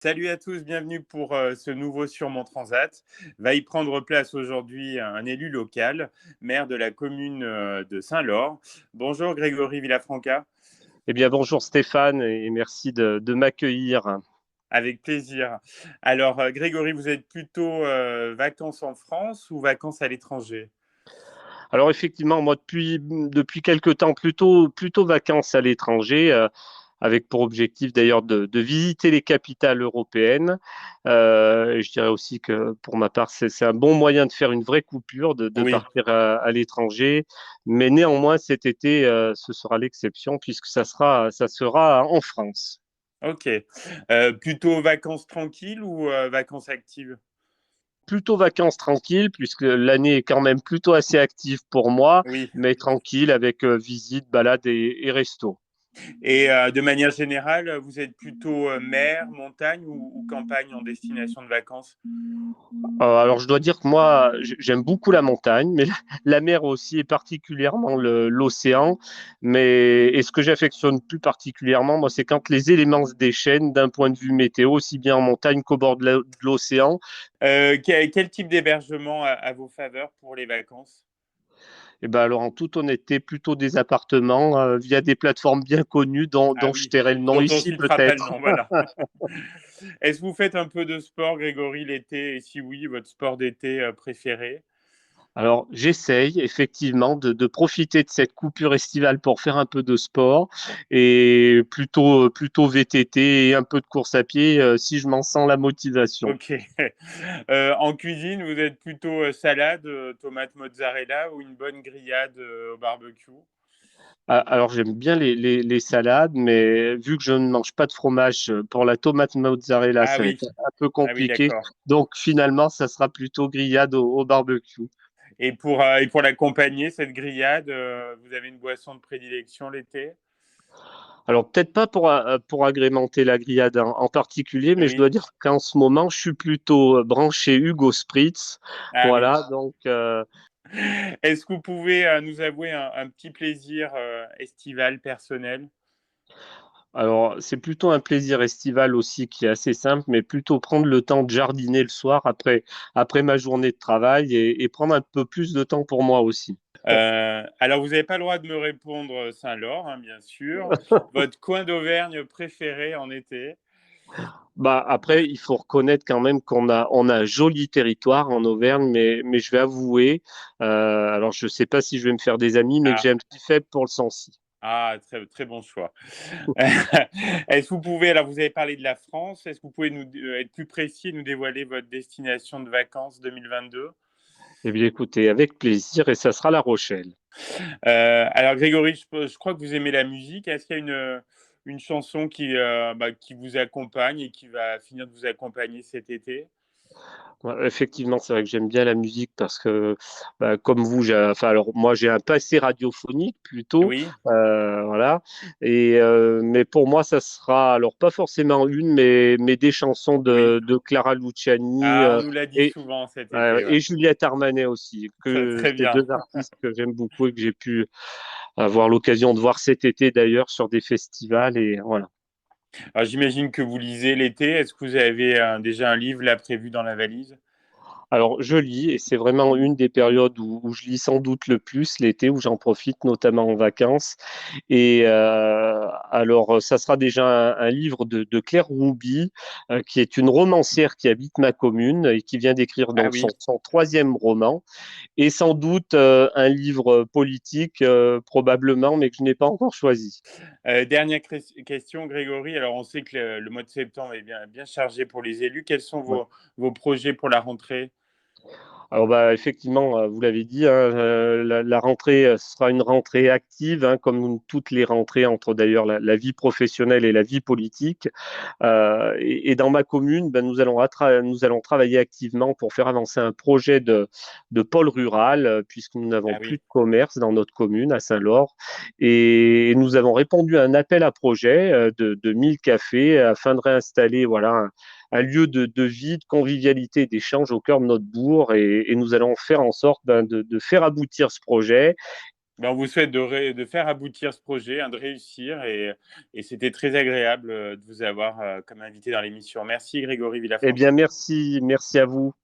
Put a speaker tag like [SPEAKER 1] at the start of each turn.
[SPEAKER 1] Salut à tous, bienvenue pour ce nouveau Sur mon Transat. Va y prendre place aujourd'hui un élu local, maire de la commune de Saint-Laure. Bonjour Grégory Villafranca,
[SPEAKER 2] Eh bien, bonjour Stéphane et merci de m'accueillir.
[SPEAKER 1] avec plaisir. Alors Grégory, vous êtes plutôt vacances en France ou vacances à l'étranger?
[SPEAKER 2] Alors effectivement, moi depuis quelque temps, plutôt vacances à l'étranger, avec pour objectif d'ailleurs de visiter les capitales européennes. Et je dirais aussi que pour ma part, c'est un bon moyen de faire une vraie coupure, de
[SPEAKER 1] Oui,
[SPEAKER 2] partir à l'étranger. Mais néanmoins, cet été, ce sera l'exception puisque ça sera en France.
[SPEAKER 1] ok. Plutôt vacances tranquilles ou vacances actives?
[SPEAKER 2] Plutôt vacances tranquilles, puisque l'année est quand même plutôt assez active pour moi,
[SPEAKER 1] Oui.
[SPEAKER 2] mais tranquille avec visite, balade et resto.
[SPEAKER 1] Et de manière générale, vous êtes plutôt mer, montagne ou campagne en destination de vacances?
[SPEAKER 2] Alors, je dois dire que moi, j'aime beaucoup la montagne, mais la mer aussi, et particulièrement l'océan. Et ce que j'affectionne plus particulièrement, moi, c'est quand les éléments se déchaînent d'un point de vue météo, aussi bien en montagne qu'au bord de l'océan.
[SPEAKER 1] Quel type d'hébergement à vos faveurs pour les vacances?
[SPEAKER 2] Et ben alors, en toute honnêteté, plutôt des appartements via des plateformes bien connues
[SPEAKER 1] Ah
[SPEAKER 2] dont je
[SPEAKER 1] oui,
[SPEAKER 2] tairai le nom
[SPEAKER 1] dont on ne
[SPEAKER 2] ici
[SPEAKER 1] citera pas le
[SPEAKER 2] peut-être.
[SPEAKER 1] nom, voilà. Est-ce que vous faites un peu de sport, Grégory, l'été? Et si oui, votre sport d'été préféré?
[SPEAKER 2] Alors, j'essaye effectivement de profiter de cette coupure estivale pour faire un peu de sport et plutôt VTT et un peu de course à pied si je m'en sens la motivation.
[SPEAKER 1] Ok. En cuisine, vous êtes plutôt salade, tomate mozzarella ou une bonne grillade au barbecue?
[SPEAKER 2] Alors, j'aime bien les salades, mais vu que je ne mange pas de fromage, pour la tomate mozzarella,
[SPEAKER 1] Ah
[SPEAKER 2] ça va
[SPEAKER 1] oui,
[SPEAKER 2] être un peu
[SPEAKER 1] ah oui,
[SPEAKER 2] compliqué.
[SPEAKER 1] d'accord.
[SPEAKER 2] Donc, finalement, ça sera plutôt grillade au barbecue.
[SPEAKER 1] Et pour l'accompagner, cette grillade, vous avez une boisson de prédilection l'été?
[SPEAKER 2] Alors, peut-être pas pour agrémenter la grillade en particulier, mais je
[SPEAKER 1] Oui.
[SPEAKER 2] dois dire qu'en ce moment, je suis plutôt branché Hugo Spritz.
[SPEAKER 1] Ah oui.
[SPEAKER 2] Voilà, donc
[SPEAKER 1] Est-ce que vous pouvez nous avouer un petit plaisir estival personnel?
[SPEAKER 2] alors c'est plutôt un plaisir estival aussi qui est assez simple, mais plutôt prendre le temps de jardiner le soir après ma journée de travail et prendre un peu plus de temps pour moi aussi.
[SPEAKER 1] Alors, vous n'avez pas le droit de me répondre Saint-Laure, hein, bien sûr. Votre coin d'Auvergne préféré en été?
[SPEAKER 2] Bah, après, il faut reconnaître quand même qu'on a un joli territoire en Auvergne, mais je vais avouer, alors je ne sais pas si je vais me faire des amis, mais que
[SPEAKER 1] Ah,
[SPEAKER 2] j'ai un petit faible pour le Sancy.
[SPEAKER 1] très, très bon choix. Est-ce que vous pouvez, alors vous avez parlé de la France, est-ce que vous pouvez être plus précis et nous dévoiler votre destination de vacances 2022?
[SPEAKER 2] Eh bien, écoutez, avec plaisir, et ça sera La Rochelle.
[SPEAKER 1] Alors Grégory, je crois que vous aimez la musique. Est-ce qu'il y a une chanson qui vous accompagne et qui va finir de vous accompagner cet été?
[SPEAKER 2] Ouais, effectivement, c'est vrai que j'aime bien la musique parce que, bah, comme vous, enfin, alors moi j'ai un passé radiophonique plutôt,
[SPEAKER 1] Oui,
[SPEAKER 2] voilà. Mais pour moi, ça sera alors pas forcément une, mais des chansons
[SPEAKER 1] oui.
[SPEAKER 2] de Clara Luciani
[SPEAKER 1] Ah, on nous l'a dit
[SPEAKER 2] et,
[SPEAKER 1] souvent cet été, ouais.
[SPEAKER 2] et Juliette Armanet aussi,
[SPEAKER 1] Très,
[SPEAKER 2] que
[SPEAKER 1] très
[SPEAKER 2] ces
[SPEAKER 1] bien.
[SPEAKER 2] deux artistes que j'aime beaucoup et que j'ai pu avoir l'occasion de voir cet été d'ailleurs sur des festivals et voilà.
[SPEAKER 1] Alors j'imagine que vous lisez l'été. Est-ce que vous avez déjà un livre là prévu dans la valise?
[SPEAKER 2] Alors, je lis et c'est vraiment une des périodes où je lis sans doute le plus l'été, où j'en profite notamment en vacances. Et alors, ça sera déjà un livre de Claire Rouby, qui est une romancière qui habite ma commune et qui vient d'écrire
[SPEAKER 1] Ah
[SPEAKER 2] donc
[SPEAKER 1] oui.
[SPEAKER 2] son troisième roman. Et sans doute un livre politique, probablement, mais que je n'ai pas encore choisi.
[SPEAKER 1] Dernière question, Grégory. Alors on sait que le mois de septembre est bien, bien chargé pour les élus. Quels sont
[SPEAKER 2] Ouais.
[SPEAKER 1] vos projets pour la rentrée?
[SPEAKER 2] Alors bah, effectivement, vous l'avez dit, hein, la rentrée sera une rentrée active, hein, comme toutes les rentrées entre d'ailleurs la vie professionnelle et la vie politique. Et dans ma commune, ben, nous allons travailler activement pour faire avancer un projet de pôle rural, puisque nous n'avons
[SPEAKER 1] Ah
[SPEAKER 2] plus
[SPEAKER 1] oui.
[SPEAKER 2] de commerce dans notre commune, à Saint-Laure. Et nous avons répondu à un appel à projet de 1000 cafés afin de réinstaller voilà, un lieu de vie, de convivialité, d'échange au cœur de notre bourg. Et nous allons faire en sorte ben, de faire aboutir ce projet
[SPEAKER 1] Ben, on vous souhaite de faire aboutir ce projet, hein, de réussir. Et c'était très agréable de vous avoir comme invité dans l'émission. Merci Grégory
[SPEAKER 2] Eh
[SPEAKER 1] Villafranchi.
[SPEAKER 2] bien, merci à vous.